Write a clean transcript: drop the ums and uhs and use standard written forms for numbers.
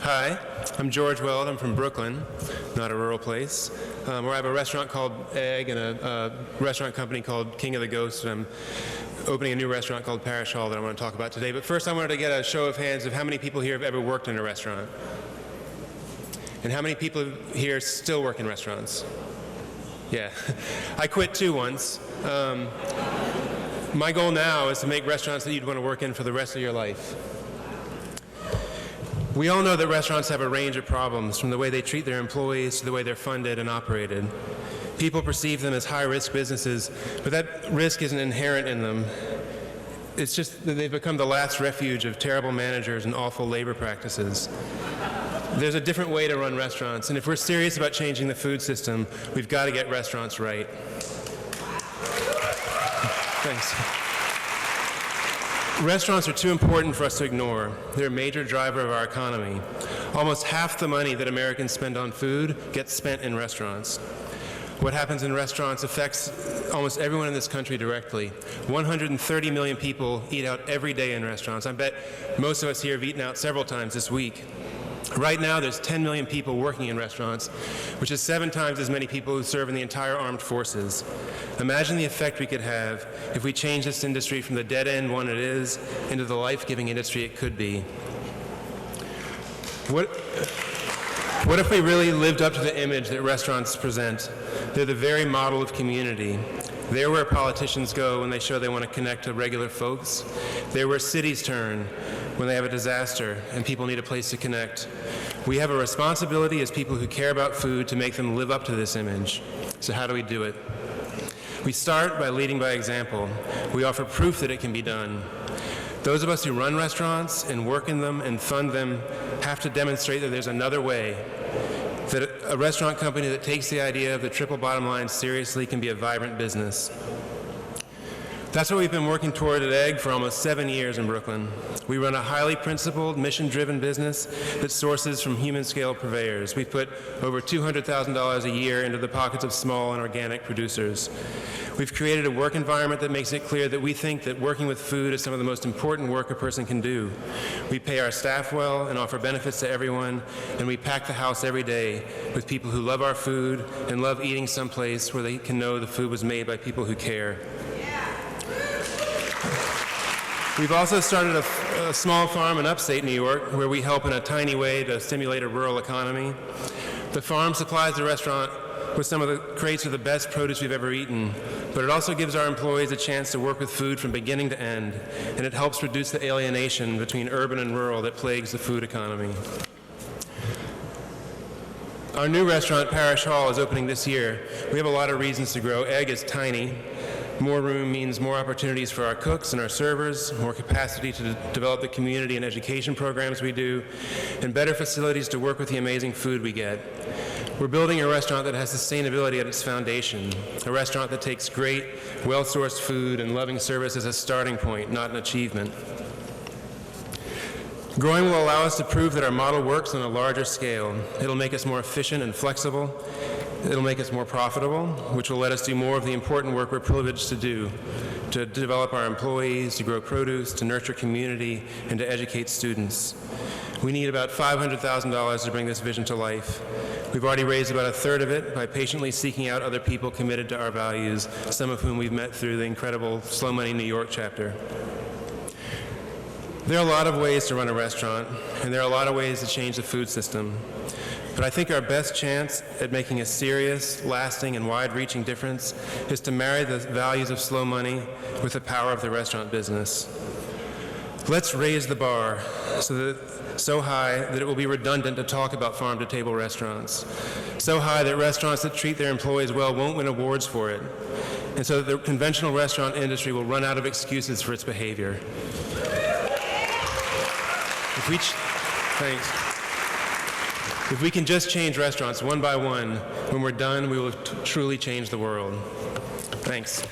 Hi, I'm George Weld. I'm from Brooklyn, not a rural place, where I have a restaurant called Egg and a restaurant company called King of the Ghost, and I'm opening a new restaurant called Parish that I want to talk about today. But first I wanted to get a show of hands of how many people here have ever worked in a restaurant. And how many people here still work in restaurants? Yeah, I quit too once. My goal now is to make restaurants that you'd want to work in for the rest of your life. We all know that restaurants have a range of problems, from the way they treat their employees to the way they're funded and operated. People perceive them as high-risk businesses, but that risk isn't inherent in them. It's just that they've become the last refuge of terrible managers and awful labor practices. There's a different way to run restaurants, and if we're serious about changing the food system, we've got to get restaurants right. Thanks. Restaurants are too important for us to ignore. They're a major driver of our economy. Almost half the money that Americans spend on food gets spent in restaurants. What happens in restaurants affects almost everyone in this country directly. 130 million people eat out every day in restaurants. I bet most of us here have eaten out several times this week. Right now, there's 10 million people working in restaurants, which is 7 times as many people who serve in the entire armed forces. Imagine the effect we could have if we changed this industry from the dead-end one it is into the life-giving industry it could be. What if we really lived up to the image that restaurants present? They're the very model of community. They're where politicians go when they show they want to connect to regular folks. They're where cities turn when they have a disaster and people need a place to connect. We have a responsibility as people who care about food to make them live up to this image. So how do we do it? We start by leading by example. We offer proof that it can be done. Those of us who run restaurants and work in them and fund them have to demonstrate that there's another way, that a restaurant company that takes the idea of the triple bottom line seriously can be a vibrant business. That's what we've been working toward at Egg for almost 7 years in Brooklyn. We run a highly principled, mission-driven business that sources from human-scale purveyors. We've put over $200,000 a year into the pockets of small and organic producers. We've created a work environment that makes it clear that we think that working with food is some of the most important work a person can do. We pay our staff well and offer benefits to everyone, and we pack the house every day with people who love our food and love eating someplace where they can know the food was made by people who care. We've also started a small farm in upstate New York where we help in a tiny way to stimulate a rural economy. The farm supplies the restaurant with some of the crates of the best produce we've ever eaten, but it also gives our employees a chance to work with food from beginning to end, and it helps reduce the alienation between urban and rural that plagues the food economy. Our new restaurant, Parish Hall, is opening this year. We have a lot of reasons to grow. Egg is tiny. More room means more opportunities for our cooks and our servers, more capacity to develop the community and education programs we do, and better facilities to work with the amazing food we get. We're building a restaurant that has sustainability at its foundation, a restaurant that takes great, well-sourced food and loving service as a starting point, not an achievement. Growing will allow us to prove that our model works on a larger scale. It'll make us more efficient and flexible. It'll make us more profitable, which will let us do more of the important work we're privileged to do, to develop our employees, to grow produce, to nurture community, and to educate students. We need about $500,000 to bring this vision to life. We've already raised about a third of it by patiently seeking out other people committed to our values, some of whom we've met through the incredible Slow Money New York chapter. There are a lot of ways to run a restaurant, and there are a lot of ways to change the food system. But I think our best chance at making a serious, lasting, and wide-reaching difference is to marry the values of slow money with the power of the restaurant business. Let's raise the bar so high that it will be redundant to talk about farm-to-table restaurants, so high that restaurants that treat their employees well won't win awards for it, and so that the conventional restaurant industry will run out of excuses for its behavior. If we can just change restaurants one by one, when we're done, we will truly change the world. Thanks.